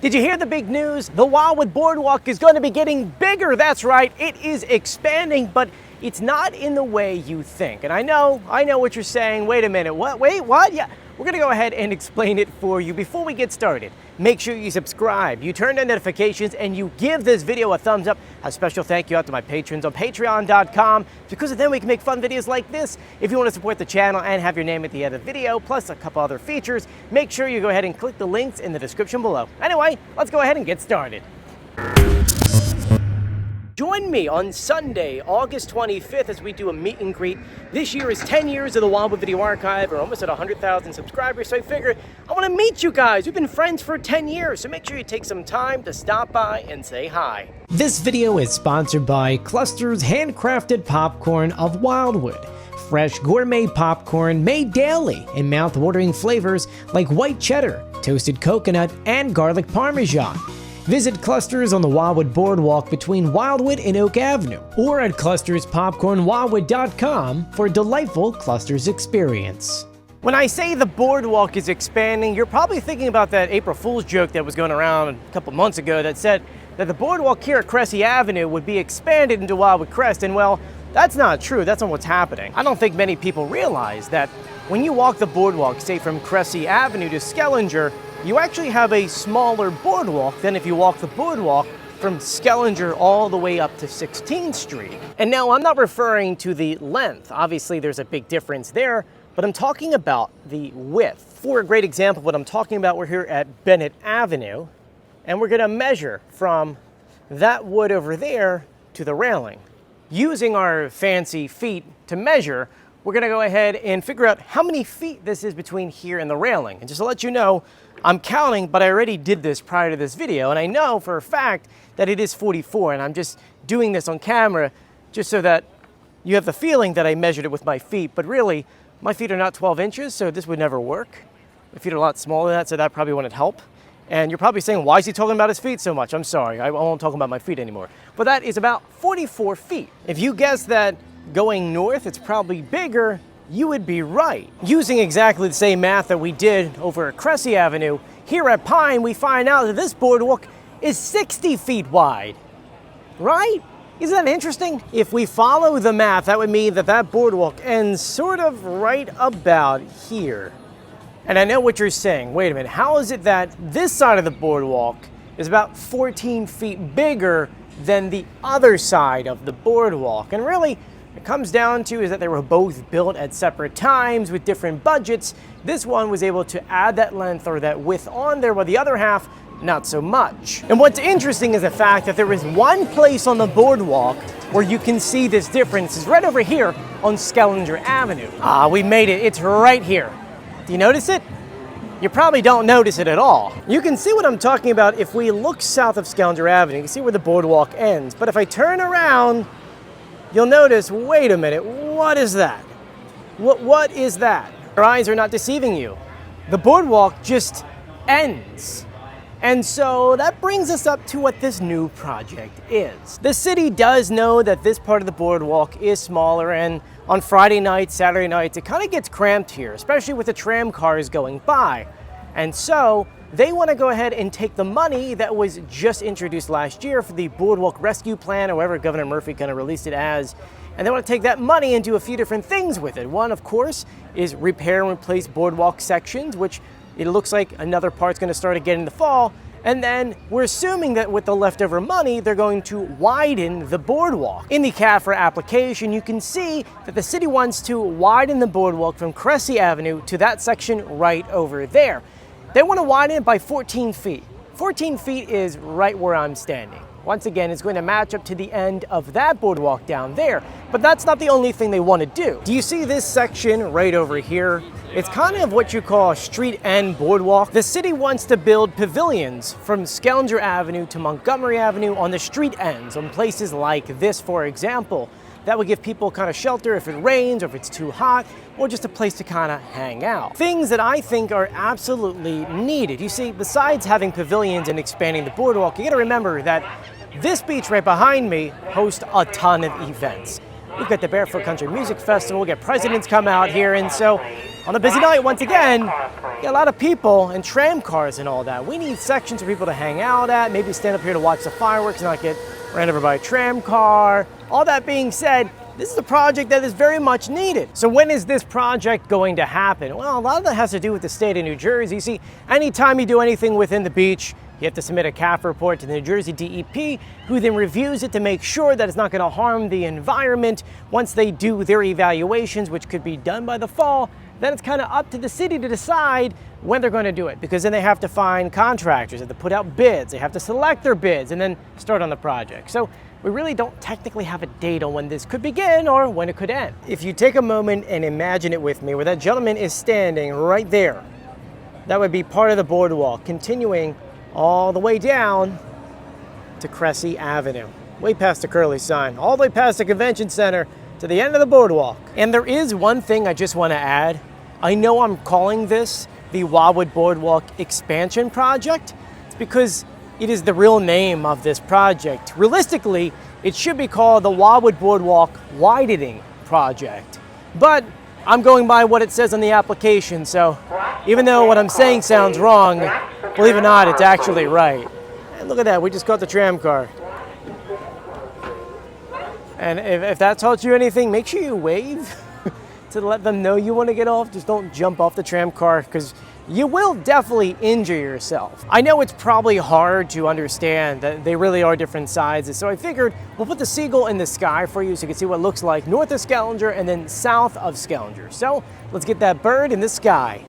Did you hear the big news? The Wildwood Boardwalk is going to be getting bigger. That's right, it is expanding, but it's not in the way you think. And I know what you're saying. Wait a minute, what? Wait, what? Yeah, we're going to go ahead and explain it for you. Before we get started, make sure you subscribe, you turn on notifications, and you give this video a thumbs up. A special thank you out to my patrons on patreon.com, because then we can make fun videos like this. If you want to support the channel and have your name at the end of the video, plus a couple other features, make sure you go ahead and click the links in the description below. Anyway, let's go ahead and get started. Join me on Sunday, August 25th, as we do a meet and greet. This year is 10 years of the Wildwood Video Archive. We're almost at 100,000 subscribers, so I figured I want to meet you guys. We've been friends for 10 years, so make sure you take some time to stop by and say hi. This video is sponsored by Cluster's handcrafted popcorn of Wildwood. Fresh gourmet popcorn made daily in mouth-watering flavors like white cheddar, toasted coconut, and garlic parmesan. Visit Clusters on the Wildwood Boardwalk between Wildwood and Oak Avenue, or at clusterspopcornwildwood.com for a delightful Clusters experience. When I say the boardwalk is expanding, you're probably thinking about that April Fool's joke that was going around a couple months ago that said that the boardwalk here at Cressy Avenue would be expanded into Wildwood Crest, and well, that's not true. That's not what's happening. I don't think many people realize that when you walk the boardwalk, say from Cressy Avenue to Skellinger, you actually have a smaller boardwalk than if you walk the boardwalk from Skellinger all the way up to 16th Street. And now I'm not referring to the length. Obviously there's a big difference there, but I'm talking about the width. For a great example of what I'm talking about, we're here at Bennett Avenue, and we're gonna measure from that wood over there to the railing. Using our fancy feet to measure, we're gonna go ahead and figure out how many feet this is between here and the railing. And just to let you know, I'm counting, but I already did this prior to this video, and I know for a fact that it is 44, and I'm just doing this on camera just so that you have the feeling that I measured it with my feet, but really, my feet are not 12 inches, so this would never work. My feet are a lot smaller than that, so that probably wouldn't help. And you're probably saying, why is he talking about his feet so much? I'm sorry, I won't talk about my feet anymore. But that is about 44 feet. If you guess that going north, it's probably bigger, you would be right. Using exactly the same math that we did over at Cressy Avenue, here at Pine, we find out that this boardwalk is 60 feet wide, right? Isn't that interesting? If we follow the math, that would mean that that boardwalk ends sort of right about here. And I know what you're saying. Wait a minute, how is it that this side of the boardwalk is about 14 feet bigger than the other side of the boardwalk? And really, it comes down to is that they were both built at separate times with different budgets. This one was able to add that length or that width on there, while the other half, not so much. And what's interesting is the fact that there is one place on the boardwalk where you can see this difference is right over here on Skellinger Avenue. Ah, we made it. It's right here. Do you notice it? You probably don't notice it at all. You can see what I'm talking about if we look south of Skellinger Avenue. You can see where the boardwalk ends. But if I turn around, you'll notice, wait a minute, what is that? What is that? Your eyes are not deceiving you. The boardwalk just ends. And so that brings us up to what this new project is. The city does know that this part of the boardwalk is smaller, and on Friday nights, Saturday nights, it kind of gets cramped here, especially with the tram cars going by. And so they want to go ahead and take the money that was just introduced last year for the Boardwalk Rescue Plan, or whatever Governor Murphy kind of released it as, and they want to take that money and do a few different things with it. One, of course, is repair and replace boardwalk sections, which it looks like another part's going to start again in the fall. And then we're assuming that with the leftover money, they're going to widen the boardwalk. In the CAFRA application, you can see that the city wants to widen the boardwalk from Cressy Avenue to that section right over there. They want to widen it by 14 feet. 14 feet is right where I'm standing. Once again, it's going to match up to the end of that boardwalk down there. But that's not the only thing they want to do. Do you see this section right over here? It's kind of what you call a street end boardwalk. The city wants to build pavilions from Skellinger Avenue to Montgomery Avenue on the street ends, on places like this, for example. That would give people kind of shelter if it rains or if it's too hot, or just a place to kind of hang out. Things that I think are absolutely needed. You see, besides having pavilions and expanding the boardwalk, you gotta remember that this beach right behind me hosts a ton of events. We've got the Barefoot Country Music Festival, we've got presidents come out here, and so On a busy night, once again, you got a lot of people and tram cars and all that. We need sections for people to hang out at, maybe stand up here to watch the fireworks and not get ran over by a tram car. All that being said, this is a project that is very much needed. So when is this project going to happen? Well, a lot of that has to do with the state of New Jersey. You see, anytime you do anything within the beach, you have to submit a CAFRA report to the New Jersey DEP, who then reviews it to make sure that it's not going to harm the environment. Once they do their evaluations, which could be done by the fall, then it's kind of up to the city to decide when they're going to do it, because then they have to find contractors, they have to put out bids, they have to select their bids, and then start on the project. So we really don't technically have a date on when this could begin or when it could end. If you take a moment and imagine it with me, where that gentleman is standing right there, that would be part of the boardwalk, continuing all the way down to Cressy Avenue, way past the Curly sign, all the way past the convention center to the end of the boardwalk. And there is one thing I just want to add. I know I'm calling this the Wildwood Boardwalk Expansion project. It's because it is the real name of this project. Realistically, it should be called the Wildwood Boardwalk Widening Project. But I'm going by what it says on the application, so even though what I'm saying sounds wrong, believe it or not, it's actually right. And look at that, we just caught the tram car. And if that taught you anything, make sure you wave to let them know you want to get off. Just don't jump off the tram car, because you will definitely injure yourself. I know it's probably hard to understand that they really are different sizes, so I figured we'll put the seagull in the sky for you so you can see what it looks like north of Skellinger and then south of Skellinger. So let's get that bird in the sky.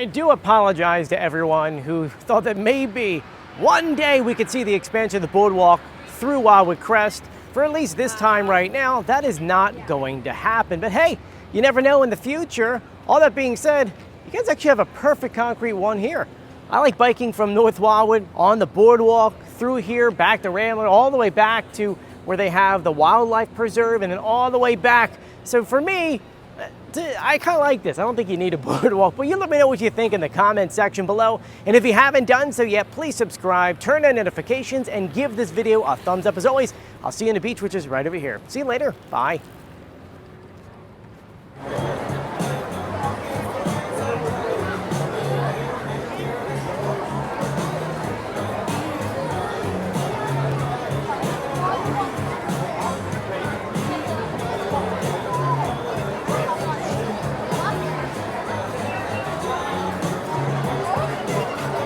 I do apologize to everyone who thought that maybe one day we could see the expansion of the boardwalk through Wildwood Crest. For at least this time right now, that is not going to happen. But hey, you never know in the future. All that being said, you guys actually have a perfect concrete one here. I like biking from North Wildwood on the boardwalk through here, back to Rambler, all the way back to where they have the wildlife preserve, and then all the way back. So for me, I kind of like this. I don't think you need a boardwalk, but you let me know what you think in the comment section below. And if you haven't done so yet, please subscribe, turn on notifications, and give this video a thumbs up. As always, I'll see you on the beach, which is right over here. See you later. Bye.